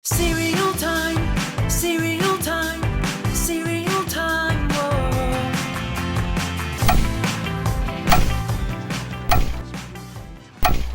Cereal time, cereal time, cereal time, whoa.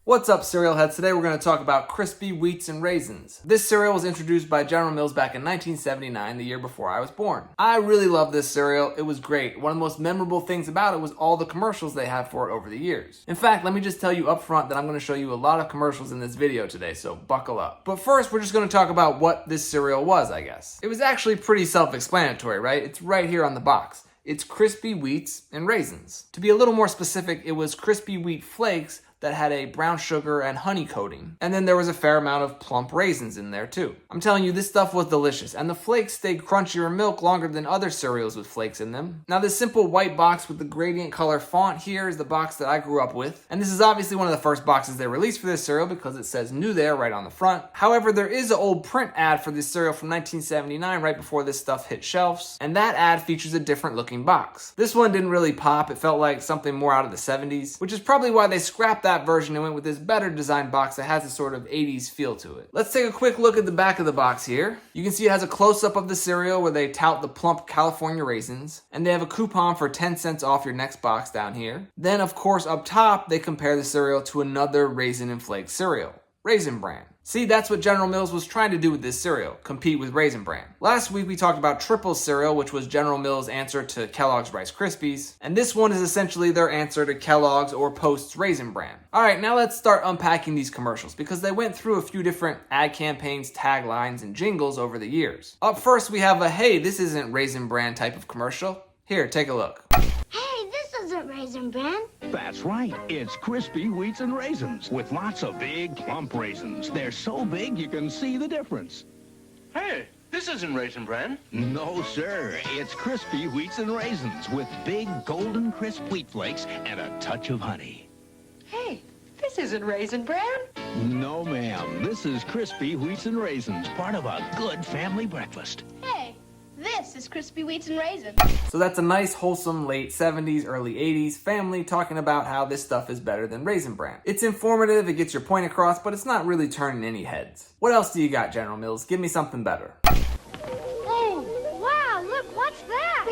What's up, cereal heads? Today we're going to talk about crispy wheats and raisins. This cereal was introduced by General Mills back in 1979, the year before I was born. I really love this cereal. It was great. One of the most memorable things about it was all the commercials they had for it over the years. In fact, let me just tell you up front that I'm going to show you a lot of commercials in this video today, so buckle up. But first, we're just going to talk about what this cereal was, I guess. It was actually pretty self-explanatory, right? It's right here on the box. It's crispy wheats and raisins. To be a little more specific, it was crispy wheat flakes that had a brown sugar and honey coating. And then there was a fair amount of plump raisins in there too. I'm telling you, this stuff was delicious, and the flakes stayed crunchier in milk longer than other cereals with flakes in them. Now, this simple white box with the gradient color font here is the box that I grew up with. And this is obviously one of the first boxes they released for this cereal because it says new there right on the front. However, there is an old print ad for this cereal from 1979 right before this stuff hit shelves. And that ad features a different looking box. This one didn't really pop. It felt like something more out of the 70s, which is probably why they scrapped that version and went with this better designed box that has a sort of 80s feel to it. Let's take a quick look at the back of the box here. You can see it has a close-up of the cereal where they tout the plump California raisins, and they have a coupon for 10 cents off your next box down here. Then, of course, up top, they compare the cereal to another raisin and flake cereal, Raisin Bran. See, that's what General Mills was trying to do with this cereal, compete with Raisin Bran. Last week we talked about Triple cereal, which was General Mills' answer to Kellogg's Rice Krispies, and this one is essentially their answer to Kellogg's or Post's Raisin Bran. Alright, now let's start unpacking these commercials, because they went through a few different ad campaigns, taglines, and jingles over the years. Up first we have a "hey, this isn't Raisin Bran" type of commercial. Here, take a look. Hey, this isn't Raisin Bran. That's right. It's crispy wheats and raisins with lots of big, plump raisins. They're so big you can see the difference. Hey, this isn't Raisin Bran. No, sir. It's crispy wheats and raisins with big, golden crisp wheat flakes and a touch of honey. Hey, this isn't Raisin Bran. No, ma'am. This is crispy wheats and raisins, part of a good family breakfast. Hey, this is Crispy Wheats and Raisins. So that's a nice, wholesome, late 70s, early 80s family talking about how this stuff is better than Raisin Bran. It's informative, it gets your point across, but it's not really turning any heads. What else do you got, General Mills? Give me something better. Oh, wow, look, what's that?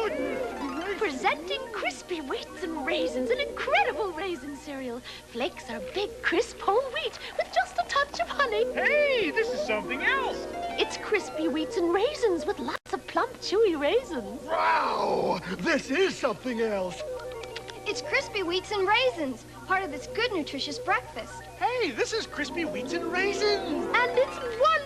Presenting Crispy Wheats and Raisins, an incredible raisin cereal. Flakes are big, crisp whole wheat with just a touch of honey. Hey, this is something else. It's Crispy Wheats and Raisins with lots of plump, chewy raisins. Wow, this is something else. It's Crispy Wheats and Raisins, part of this good, nutritious breakfast. Hey, this is Crispy Wheats and Raisins. And it's wonderful.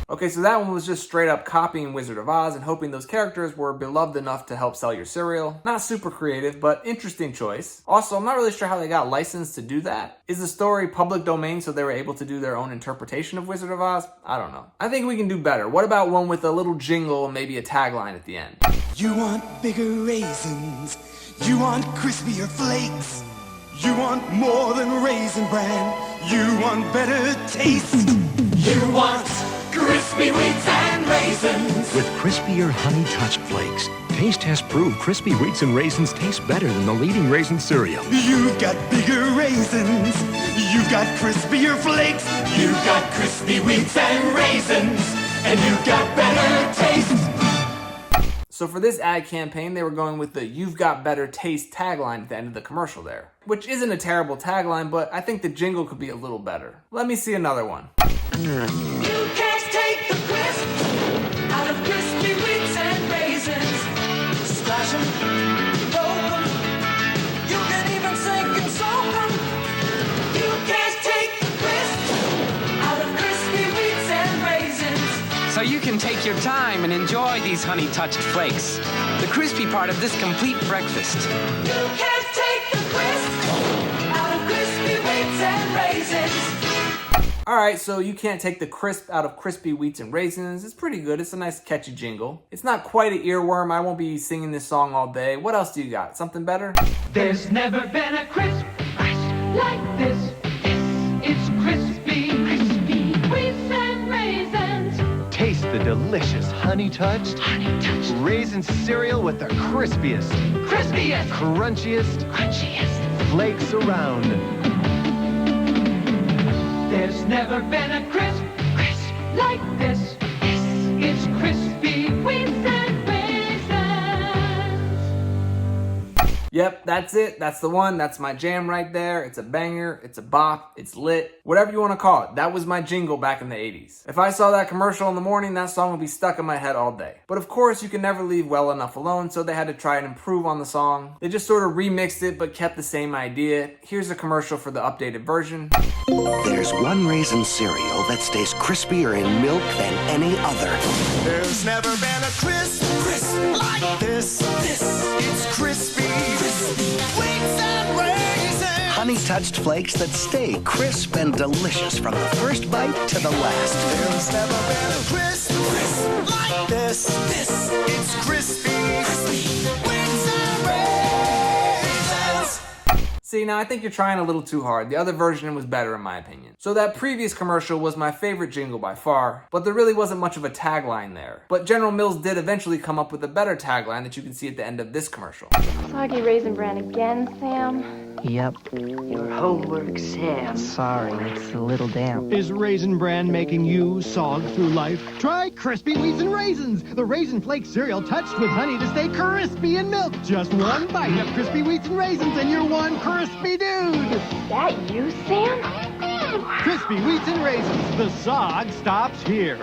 Okay, so that one was just straight up copying Wizard of Oz and hoping those characters were beloved enough to help sell your cereal. Not super creative, but interesting choice. Also, I'm not really sure how they got licensed to do that. Is the story public domain so they were able to do their own interpretation of Wizard of Oz? I don't know. I think we can do better. What about one with a little jingle and maybe a tagline at the end? You want bigger raisins, you want crispier flakes, you want more than Raisin Bran, you want better taste, you want crispy wheats and raisins. With crispier honey-touched flakes, taste has proved crispy wheats and raisins taste better than the leading raisin cereal. You've got bigger raisins, you've got crispier flakes, you've got crispy wheats and raisins, and you've got better taste. So for this ad campaign, they were going with the "You've Got Better Taste" tagline at the end of the commercial there. Which isn't a terrible tagline, but I think the jingle could be a little better. Let me see another one. You can't take the crisp out of crispy wheats and raisins. Splash 'em, poke 'em, you can even sink and soak 'em. You can't take the crisp out of crispy wheats and raisins. So you can take your time and enjoy these honey-touched flakes, the crispy part of this complete breakfast. You can't take the crisp out of crispy wheats and raisins. Alright, so you can't take the crisp out of crispy wheats and raisins. It's pretty good. It's a nice catchy jingle. It's not quite an earworm. I won't be singing this song all day. What else do you got? Something better? There's never been a crisp like this. It's crispy wheats and raisins. Taste the delicious honey-touched raisin cereal with the crispiest, crunchiest flakes around. There's never been a crisp Yep, that's it. That's the one. That's my jam right there. It's a banger. It's a bop. It's lit. Whatever you want to call it. That was my jingle back in the 80s. If I saw that commercial in the morning, that song would be stuck in my head all day. But of course, you can never leave well enough alone, so they had to try and improve on the song. They just sort of remixed it, but kept the same idea. Here's a commercial for the updated version. There's one raisin cereal that stays crispier in milk than any other. There's never been a crisp like this. It's crispy. Wheats and raisins. Honey-touched flakes that stay crisp and delicious from the first bite to the last. There's never been a crisp like this. It's crispy. Wheats and raisins. See, now I think you're trying a little too hard. The other version was better in my opinion. So that previous commercial was my favorite jingle by far, but there really wasn't much of a tagline there. But General Mills did eventually come up with a better tagline that you can see at the end of this commercial. Soggy Raisin Bran again, Sam? Yep. Your homework, Sam. Sorry, it's a little damp. Is Raisin Bran making you sog through life? Try Crispy Wheats and Raisins, the Raisin Flake cereal touched with honey to stay crispy in milk. Just one bite of Crispy Wheats and Raisins and you're one crispy dude. That you, Sam? Crispy Wheats and Raisins, the sog stops here.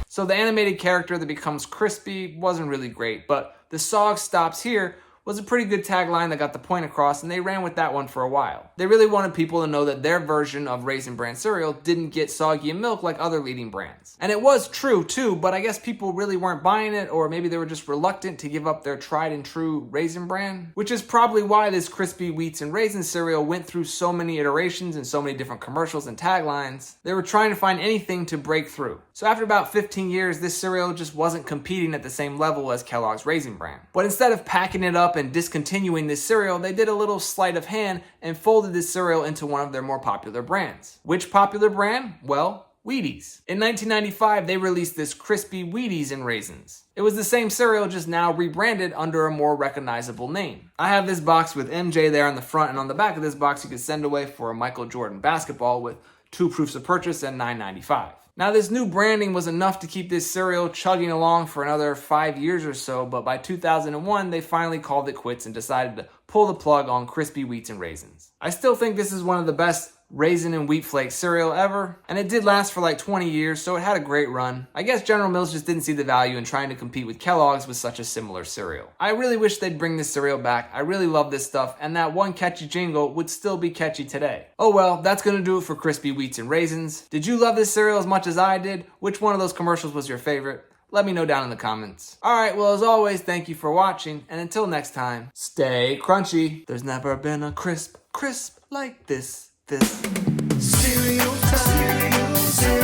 So the animated character that becomes crispy wasn't really great, but the sog stops here was a pretty good tagline that got the point across, and they ran with that one for a while. They really wanted people to know that their version of Raisin Bran cereal didn't get soggy in milk like other leading brands. And it was true too, but I guess people really weren't buying it, or maybe they were just reluctant to give up their tried and true Raisin Bran, which is probably why this Crispy Wheats and Raisins cereal went through so many iterations and so many different commercials and taglines. They were trying to find anything to break through. So after about 15 years, this cereal just wasn't competing at the same level as Kellogg's Raisin Bran. But instead of packing it up and discontinuing this cereal, they did a little sleight of hand and folded this cereal into one of their more popular brands. Which popular brand? Well, Wheaties. In 1995, they released this Crispy Wheaties and Raisins. It was the same cereal, just now rebranded under a more recognizable name. I have this box with MJ there on the front, and on the back of this box you can send away for a Michael Jordan basketball with 2 proofs of purchase and $9.95. Now this new branding was enough to keep this cereal chugging along for another 5 years or so, but by 2001 they finally called it quits and decided to pull the plug on Crispy Wheats and Raisins. I still think this is one of the best raisin and wheat flake cereal ever, and it did last for like 20 years, so it had a great run. I guess General Mills just didn't see the value in trying to compete with Kellogg's with such a similar cereal. I really wish they'd bring this cereal back. I really love this stuff, and that one catchy jingle would still be catchy today. Oh well, that's gonna do it for Crispy Wheats and Raisins. Did you love this cereal as much as I did? Which one of those commercials was your favorite? Let me know down in the comments. Alright, well as always, thank you for watching, and until next time, stay crunchy. There's never been a crisp like this. Cereal time. Cereal.